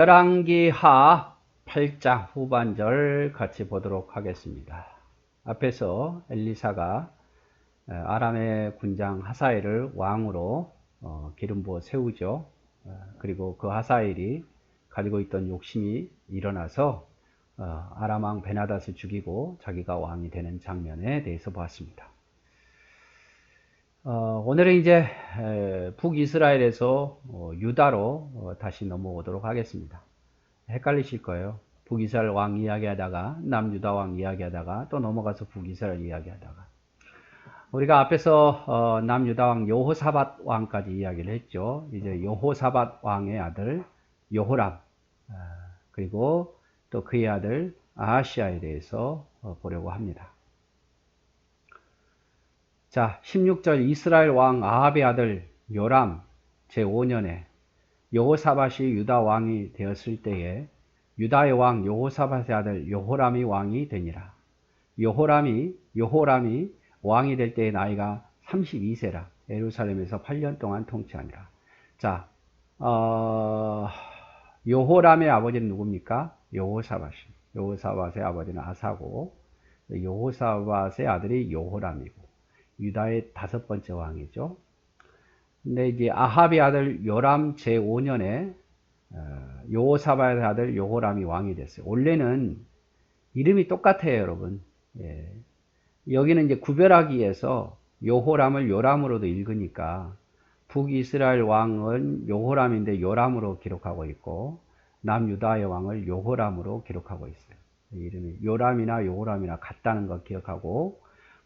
열왕기하 8장 후반절 같이 보도록 하겠습니다. 앞에서 엘리사가 아람의 군장 하사엘을 왕으로 기름 부어 세우죠. 그리고 그 하사엘이 가지고 있던 욕심이 일어나서 아람 왕 베나닷을 죽이고 자기가 왕이 되는 장면에 대해서 보았습니다. 오늘은 이제 북이스라엘에서 유다로 다시 넘어오도록 하겠습니다. 헷갈리실 거예요. 북이스라엘 왕 이야기하다가 남유다 왕 이야기하다가 또 넘어가서 북이스라엘 이야기하다가 우리가 앞에서 남유다 왕 여호사밧 왕까지 이야기를 했죠. 이제 여호사밧 왕의 아들 여호람 그리고 또 그의 아들 아하시아에 대해서 보려고 합니다. 자, 16절 이스라엘 왕 아합의 아들 요람 제5년에 여호사밧이 유다 왕이 되었을 때에 유다의 왕 여호사밧의 아들 여호람이 왕이 되니라. 여호람이 왕이 될 때의 나이가 32세라. 예루살렘에서 8년 동안 통치하니라. 자, 여호람의 아버지는 누굽니까? 여호사밧의 아버지는 아사고 여호사밧의 아들이 여호람이고 유다의 5번째 왕이죠. 근데 이제 아합의 아들 요람 제5년에 여호사밧의 아들 여호람이 왕이 됐어요. 원래는 이름이 똑같아요, 여러분. 예. 여기는 이제 구별하기 위해서 여호람을 요람으로도 읽으니까 북이스라엘 왕은 여호람인데 요람으로 기록하고 있고 남유다의 왕을 여호람으로 기록하고 있어요. 이름이 요람이나 여호람이나 같다는 거 기억하고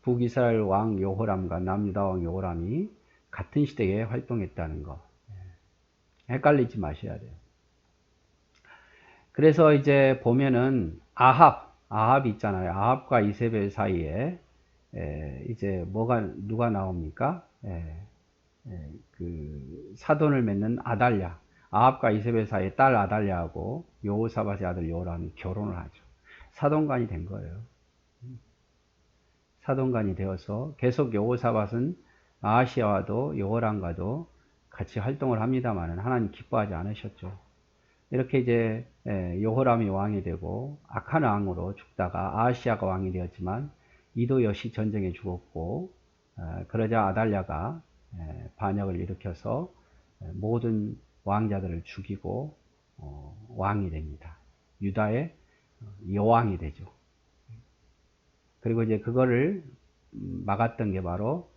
북이스라엘 왕 여호람과 남유다 왕 여호람이 같은 시대에 활동했다는 거. 헷갈리지 마셔야 돼요. 그래서 이제 보면은 아합 있잖아요. 아합과 이세벨 사이에 이제 누가 나옵니까? 그 사돈을 맺는 아달랴. 아합과 이세벨 사이에 딸 아달랴하고 여호사밧의 아들 여호람이 결혼을 하죠. 사돈간이 된 거예요. 사돈간이 되어서 계속 여호사밧은 아하시아와도 여호람과도 같이 활동을 합니다만 하나님 기뻐하지 않으셨죠. 이렇게 이제 여호람이 왕이 되고 악한 왕으로 죽다가 아하시아가 왕이 되었지만 이도 역시 전쟁에 죽었고 그러자 아달랴가 반역을 일으켜서 모든 왕자들을 죽이고 왕이 됩니다. 유다의 여왕이 되죠. 그리고 이제 그거를 막았던 게 바로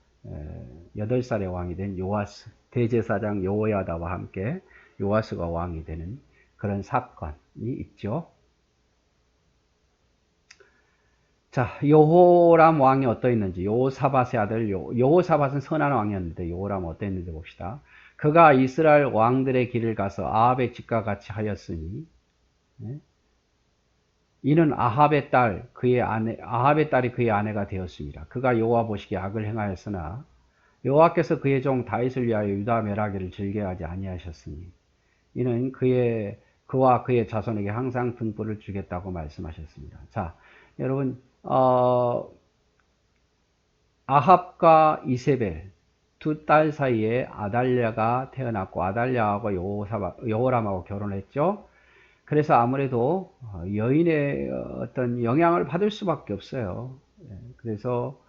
8살의 왕이 된 요아스, 대제사장 여호야다와 함께 요아스가 왕이 되는 그런 사건이 있죠. 자, 여호람 왕이 어떠했는지, 여호사밧의 아들, 여호사밧은 선한 왕이었는데 여호람은 어떠했는지 봅시다. 그가 이스라엘 왕들의 길을 가서 아합의 집과 같이 하였으니, 이는 아합의 딸이 그의 아내가 되었습니다. 그가 여호와 보시기에 악을 행하였으나 여호와께서 그의 종 다윗을 위하여 유다 멸하기를 즐겨하지 아니하셨으니 이는 그와 그의 자손에게 항상 등불을 주겠다고 말씀하셨습니다. 자, 여러분 아합과 이세벨 두 딸 사이에 아달랴가 태어났고 아달랴하고 여호람하고 결혼했죠. 그래서 아무래도 여인의 어떤 영향을 받을 수밖에 없어요. 그래서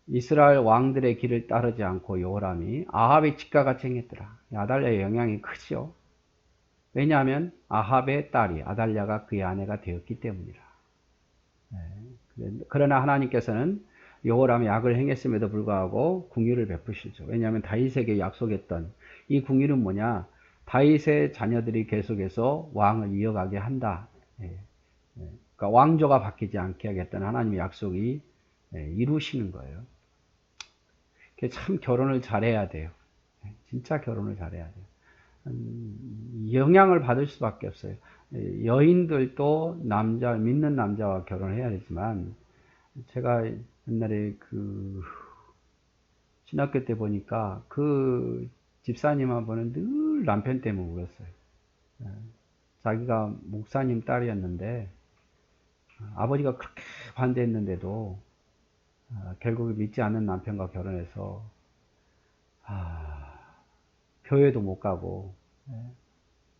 이스라엘 왕들의 길을 따르지 않고 여호람이 아합의 집과 같이 행했더라. 아달랴의 영향이 크죠. 왜냐하면 아합의 딸이 아달랴가 그의 아내가 되었기 때문이라. 그러나 하나님께서는 여호람이 악을 행했음에도 불구하고 궁유를 베푸시죠. 왜냐하면 다윗에게 약속했던 이 궁유는 뭐냐? 다윗의 자녀들이 계속해서 왕을 이어가게 한다. 그러니까 왕조가 바뀌지 않게 하겠다는 하나님의 약속이 이루시는 거예요. 참 결혼을 잘해야 돼요. 진짜 결혼을 잘해야 돼요. 영향을 받을 수밖에 없어요. 여인들도 믿는 남자와 결혼해야 되지만 제가 옛날에 신학교 때 보니까 그 집사님 한 분은 늘 남편 때문에 울었어요. 자기가 목사님 딸이었는데 아버지가 그렇게 반대했는데도 결국에 믿지 않는 남편과 결혼해서 교회도 못 가고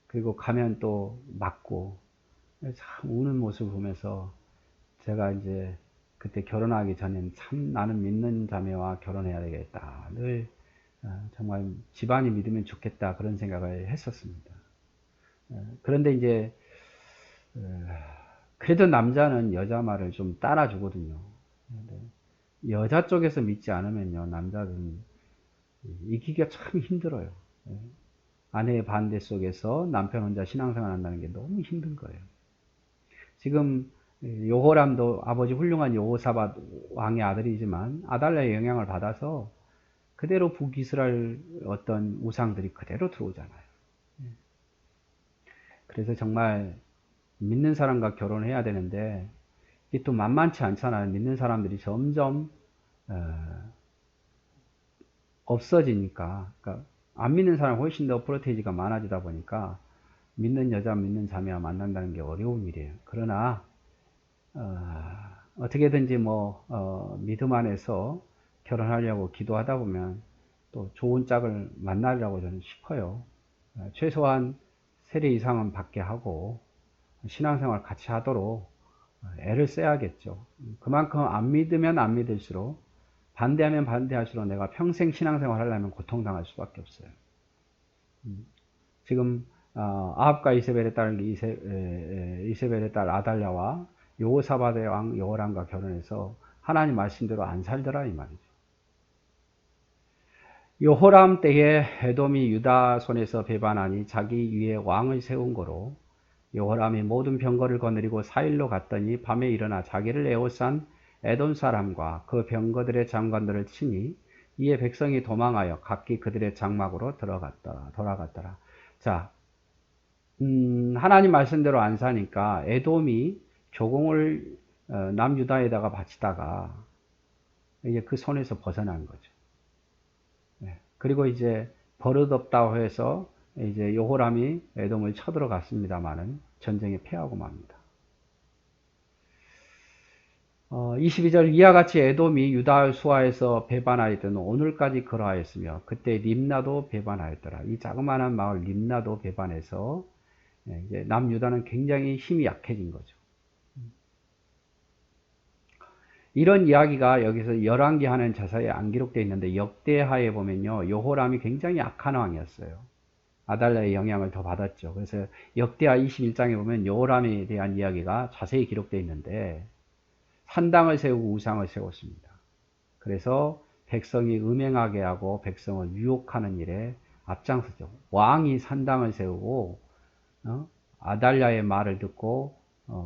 그리고 가면 또 맞고 참 우는 모습을 보면서 제가 이제 그때 결혼하기 전엔 참 나는 믿는 자매와 결혼해야 되겠다. 늘 정말 집안이 믿으면 좋겠다 그런 생각을 했었습니다. 그런데 이제 그래도 남자는 여자 말을 좀 따라주거든요. 여자 쪽에서 믿지 않으면요 남자는 이기기가 참 힘들어요. 아내의 반대 속에서 남편 혼자 신앙생활 한다는 게 너무 힘든 거예요. 지금 여호람도 아버지 훌륭한 여호사밧 왕의 아들이지만 아달랴의 영향을 받아서 그대로 북이스라엘 어떤 우상들이 그대로 들어오잖아요. 그래서 정말 믿는 사람과 결혼해야 되는데 이게 또 만만치 않잖아요. 믿는 사람들이 점점 없어지니까, 그러니까 안 믿는 사람 훨씬 더 프로테이지가 많아지다 보니까 믿는 여자, 믿는 자매와 만난다는 게 어려운 일이에요. 그러나 어떻게든지 믿음 안에서 결혼하려고 기도하다 보면 또 좋은 짝을 만나려고 저는 싶어요. 최소한 세례 이상은 받게 하고 신앙생활 같이 하도록 애를 써야겠죠. 그만큼 안 믿으면 안 믿을수록 반대하면 반대할수록 내가 평생 신앙생활 하려면 고통당할 수밖에 없어요. 지금 아합과 이세벨의 딸 이세벨의 딸 아달랴와 여호사밧의 왕 여호람과 결혼해서 하나님 말씀대로 안 살더라 이 말이죠. 여호람 때에 에돔이 유다 손에서 배반하니 자기 위에 왕을 세운 거로 여호람이 모든 병거를 거느리고 사일로 갔더니 밤에 일어나 자기를 에워싼 에돔 사람과 그 병거들의 장관들을 치니 이에 백성이 도망하여 각기 그들의 장막으로 돌아갔더라. 자, 하나님 말씀대로 안 사니까 에돔이 조공을 남유다에다가 바치다가 이제 그 손에서 벗어난 거죠. 그리고 이제 버릇없다고 해서 이제 여호람이 에돔을 쳐들어갔습니다만은 전쟁에 패하고 맙니다. 22절 이와 같이 에돔이 유다 수하에서 배반하였던 오늘까지 그러하였으며 그때 림나도 배반하였더라. 이 자그마한 마을 림나도 배반해서 이제 남유다는 굉장히 힘이 약해진 거죠. 이런 이야기가 여기서 열왕기 하는 자서에 안 기록되어 있는데 역대하에 보면요 여호람이 굉장히 악한 왕이었어요. 아달랴의 영향을 더 받았죠. 그래서 역대하 21장에 보면 여호람에 대한 이야기가 자세히 기록되어 있는데 산당을 세우고 우상을 세웠습니다. 그래서 백성이 음행하게 하고 백성을 유혹하는 일에 앞장서죠. 왕이 산당을 세우고 아달랴의 말을 듣고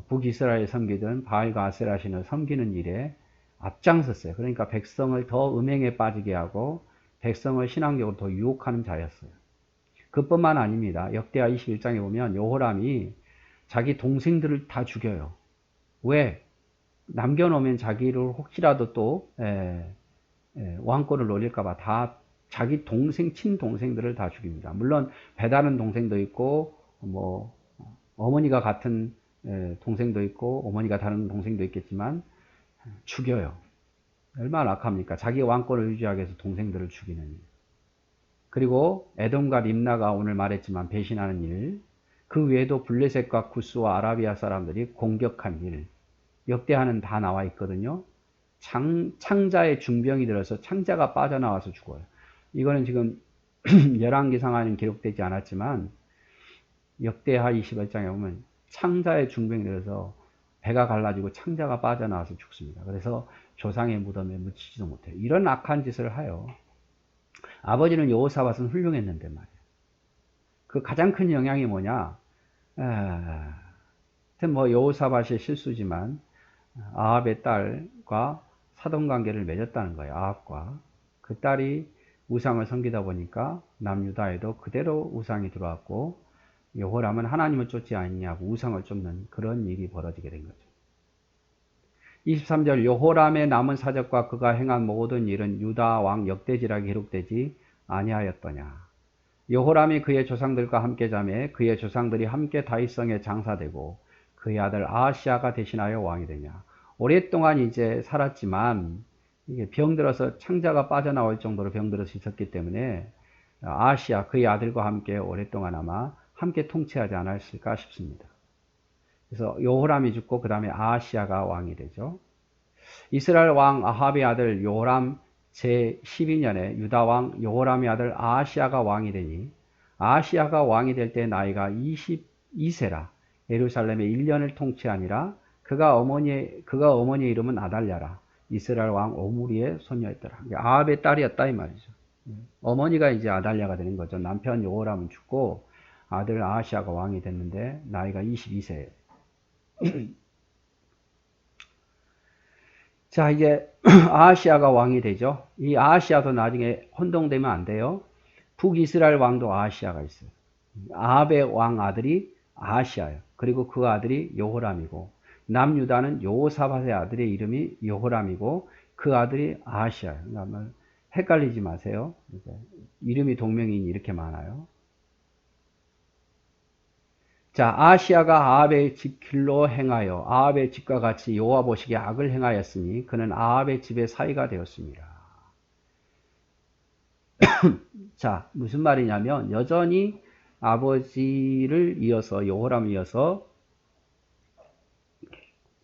북이스라엘 섬기던 바알과 아세라 신을 섬기는 일에 앞장섰어요. 그러니까 백성을 더 음행에 빠지게 하고 백성을 신앙적으로 더 유혹하는 자였어요. 그뿐만 아닙니다. 역대하 21장에 보면 여호람이 자기 동생들을 다 죽여요. 왜? 남겨놓으면 자기를 혹시라도 또 왕권을 노릴까봐 다 자기 동생, 친동생들을 다 죽입니다. 물론 배다른 동생도 있고 어머니가 같은 동생도 있고 어머니가 다른 동생도 있겠지만 죽여요. 얼마나 악합니까? 자기 왕권을 유지하기 위해서 동생들을 죽이는 일. 그리고 에돔과 림나가 오늘 말했지만 배신하는 일. 그 외에도 블레셋과 구스와 아라비아 사람들이 공격한 일. 역대하는 다 나와 있거든요. 창자의 중병이 들어서 창자가 빠져나와서 죽어요. 이거는 지금 열왕기상하는 기록되지 않았지만 역대하 21장에 보면 창자의 중병이 들어서 배가 갈라지고 창자가 빠져나와서 죽습니다. 그래서 조상의 무덤에 묻히지도 못해요. 이런 악한 짓을 하여 아버지는 여호사밧은 훌륭했는데 말이에요. 그 가장 큰 영향이 뭐냐? 여호사밧의 실수지만 아합의 딸과 사돈관계를 맺었다는 거예요. 아합과. 그 딸이 우상을 섬기다 보니까 남유다에도 그대로 우상이 들어왔고 여호람은 하나님을 쫓지 않냐고 우상을 쫓는 그런 일이 벌어지게 된 거죠. 23절 여호람의 남은 사적과 그가 행한 모든 일은 유다 왕 역대지락에 기록되지 아니하였더냐. 여호람이 그의 조상들과 함께 자매 그의 조상들이 함께 다윗성에 장사되고 그의 아들 아하시아가 대신하여 왕이 되냐. 오랫동안 이제 살았지만 이게 병들어서 창자가 빠져나올 정도로 병들어서 있었기 때문에 아하시아 그의 아들과 함께 오랫동안 아마 함께 통치하지 않았을까 싶습니다. 그래서 여호람이 죽고 그 다음에 아하시아가 왕이 되죠. 이스라엘 왕 아합의 아들 여호람 제12년에 유다 왕 여호람의 아들 아하시아가 왕이 되니 아하시아가 왕이 될 때 나이가 22세라 예루살렘에 1년을 통치하니라. 그가 어머니의 이름은 아달랴라. 이스라엘 왕 오므리의 손녀였더라. 아합의 딸이었다 이 말이죠. 어머니가 이제 아달랴가 되는 거죠. 남편 여호람은 죽고 아들 아하시아가 왕이 됐는데 나이가 22세예요. 자, 이제 아하시아가 왕이 되죠. 이 아하시아도 나중에 혼동되면 안 돼요. 북이스라엘 왕도 아하시아가 있어요. 아합의 왕 아들이 아하시아예요. 그리고 그 아들이 여호람이고 남유다는 여호사밧의 아들의 이름이 여호람이고 그 아들이 아하시아예요. 그러니까 헷갈리지 마세요. 이름이 동명이인이 이렇게 많아요. 자, 아하시아가 아합의 집 길로 행하여 아합의 집과 같이 여호와 보시기에 악을 행하였으니 그는 아합의 집의 사위가 되었습니다. 자, 무슨 말이냐면 여전히 아버지를 이어서 여호람을 이어서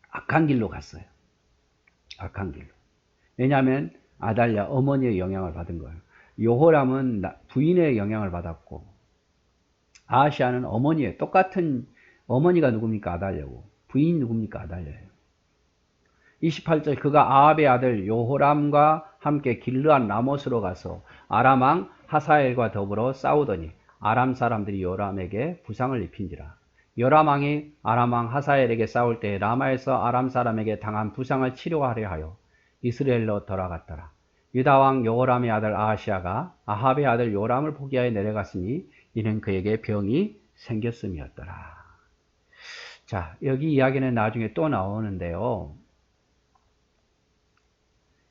악한 길로 갔어요. 악한 길로. 왜냐하면 아달랴 어머니의 영향을 받은 거예요. 여호람은 부인의 영향을 받았고 아하시아는 어머니의 똑같은 어머니가 누굽니까? 아달랴고. 부인 누굽니까? 아달랴예요. 28절 그가 아합의 아들 여호람과 함께 길르앗 라못으로 가서 아람 왕 하사엘과 더불어 싸우더니 아람 사람들이 요람에게 부상을 입힌지라. 요람 왕이 아람 왕 하사엘에게 싸울 때 라마에서 아람 사람에게 당한 부상을 치료하려 하여 이스라엘로 돌아갔더라. 유다 왕 여호람의 아들 아하시아가 아합의 아들 요람을 포기하여 내려갔으니 이는 그에게 병이 생겼음이었더라. 자, 여기 이야기는 나중에 또 나오는데요.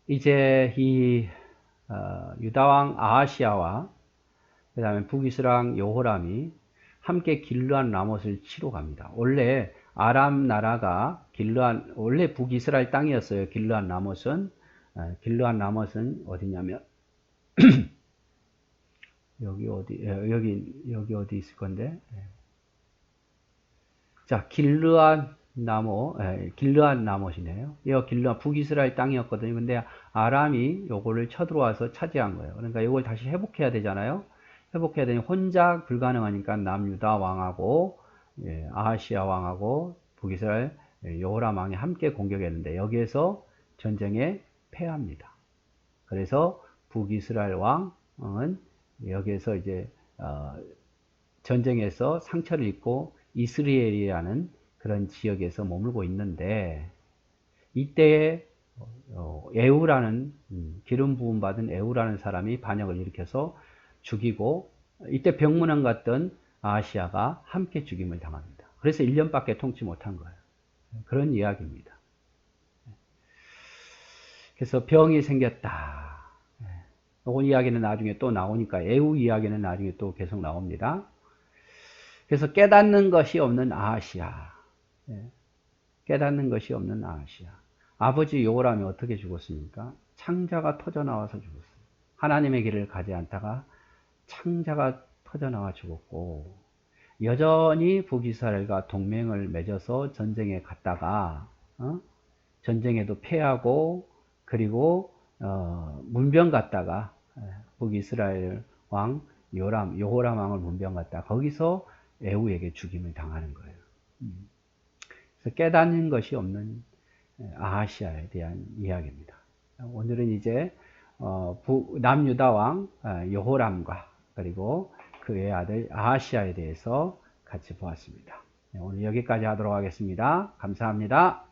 이제 이 유다 왕 아하시아와 그 다음에 북이스라엘 왕 여호람이 함께 길르앗 라못을 치러 갑니다. 원래 아람 나라가 원래 북이스라엘 땅이었어요. 길르앗 라못은 어디냐면 여기 어디 있을 건데. 자, 길르앗 라못이네요. 길르앗 북이스라엘 땅이었거든요. 근데 아람이 요거를 쳐들어와서 차지한 거예요. 그러니까 이걸 다시 회복해야 되잖아요. 회복해야 되니 혼자 불가능하니까 남유다 왕하고 아하시아 왕하고 북이스라엘 여호람 왕이 함께 공격했는데 여기에서 전쟁에 패합니다. 그래서 북이스라엘 왕은 여기에서 이제 전쟁에서 상처를 입고 이스라엘이라는 그런 지역에서 머물고 있는데 이때에 에후라는 기름 부음 받은 에후라는 사람이 반역을 일으켜서 죽이고 이때 병문안 갔던 아하시아가 함께 죽임을 당합니다. 그래서 1년밖에 통치 못한 거예요. 그런 이야기입니다. 그래서 병이 생겼다. 이건 이야기는 나중에 또 나오니까 에후 이야기는 나중에 또 계속 나옵니다. 그래서 깨닫는 것이 없는 아하시아. 깨닫는 것이 없는 아하시아. 아버지 여호람이 어떻게 죽었습니까? 창자가 터져나와서 죽었어요. 하나님의 길을 가지 않다가 창자가 터져나와 죽었고 여전히 북이스라엘과 동맹을 맺어서 전쟁에 갔다가 전쟁에도 패하고 그리고 문병 갔다가 북이스라엘 왕 여호람 왕을 문병 갔다가 거기서 에후에게 죽임을 당하는 거예요. 그래서 깨닫는 것이 없는 아하시아에 대한 이야기입니다. 오늘은 이제 남유다 왕 여호람과 그리고 그의 아들 아하시아에 대해서 같이 보았습니다. 오늘 여기까지 하도록 하겠습니다. 감사합니다.